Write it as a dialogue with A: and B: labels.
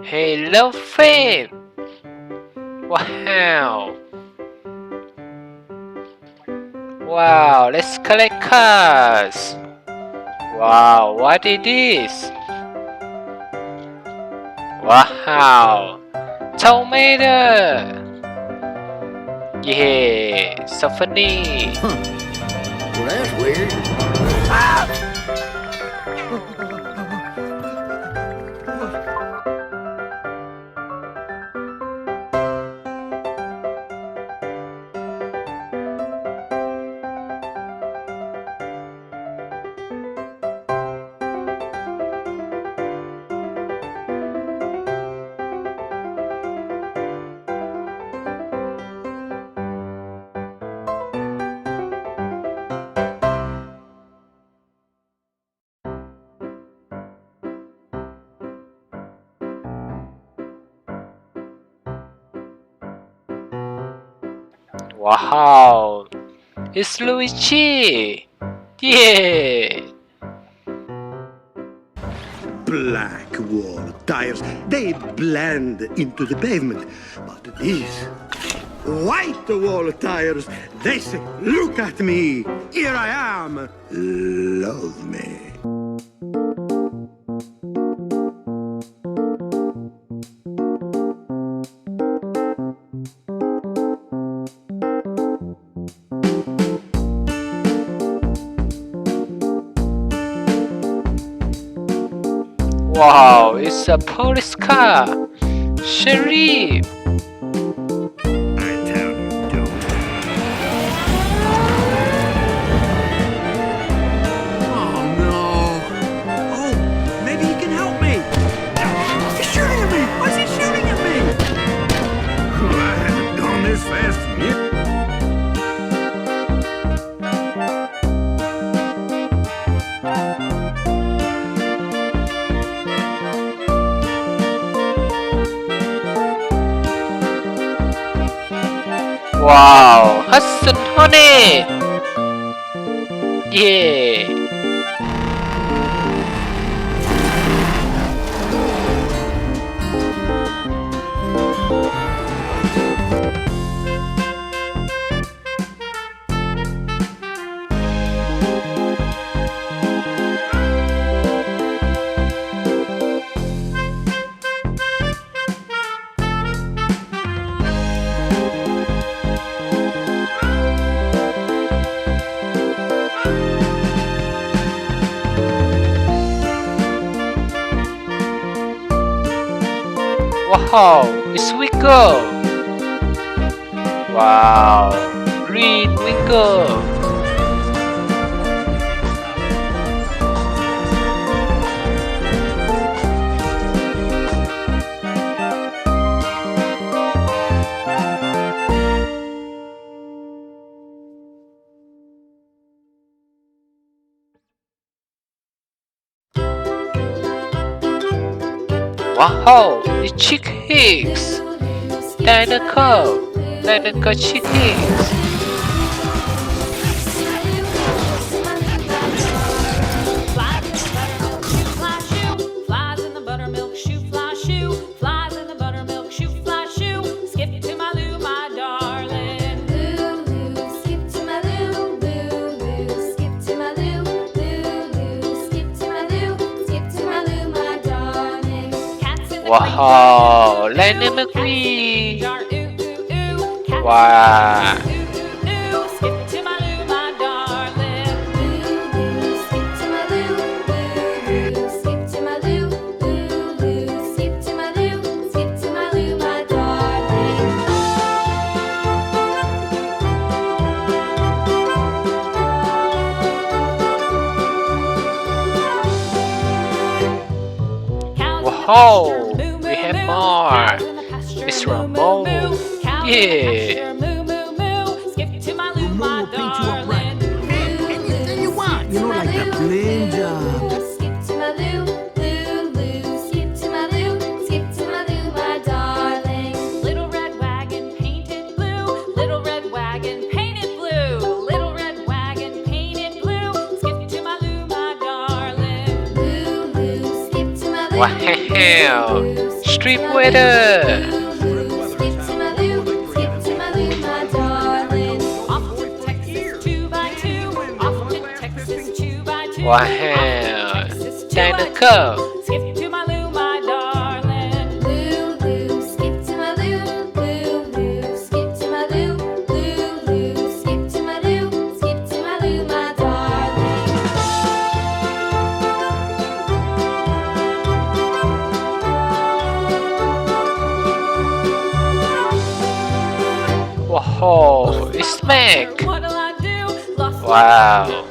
A: Hello, fam! Wow! Wow, let's collect cars! Wow, what is this? Wow! Tomato! Yeah, so funny!
B: Well, that's weird.
A: Wow! It's Luigi! Yeah!
C: Black wall tires, they blend into the pavement. But these white wall tires, they say, look at me, here I am, love me.
A: Wow, it's a police car! Sheriff!
C: I tell you, don't.
B: Oh no! Oh, maybe he can help me. He's shooting at me. Why is he shooting at me?
C: I haven't gone this fast yet.
A: Wow, Hudson Honey! Yeah! Wow, it's Wingo! Wow, green Wingo! Wow, it's Chick Hicks! Dinoco Chick Hicks!
D: Flies in the buttermilk shoe, fly shoe. Flies in the buttermilk shoe, fly shoe. Skip to my loo, my darling. Loo, loo, skip to my loo. Loo, loo, skip to my loo. Loo, loo, skip to my loo. Skip to my loo, my darling. Cats in the
A: Wow, Lightning McQueen!
D: jar, ooh, ooh, ooh. Cats
A: Wow!
D: ooh, ooh, ooh. Skip to my loo, my darling. Loo, loo, skip to my loo. Loo, loo, skip to my loo. Loo, loo, skip to my loo. Skip to my loo, my darling.
A: Wow, we have more! It's Ramon! Yeah!
D: Skip to my loo,
B: No
D: my
B: more paint you up right.
D: darling.
B: Anything you want. You know, like the plain job.
D: Skip to my loo, loo, loo. Skip to my loo, skip to my loo, my darling. Little red wagon painted blue. Little red wagon painted blue. Little red wagon painted blue. Skip to my loo, my darling. Loo, loo, skip to my loo.
A: Wow! Street weather!
D: Skip to my loo, my darling. Off to Texas 2x2. Off to Texas 2x2.
A: Wow! Time to go!
D: Skip to my loo, my darling. Loo, loo, skip to my loo. Loo, loo, skip to my loo. Loo, loo, skip to my loo. Skip to my loo, my darling.
A: Whoa! Smack!
D: What'll I do? Lost
A: Wow!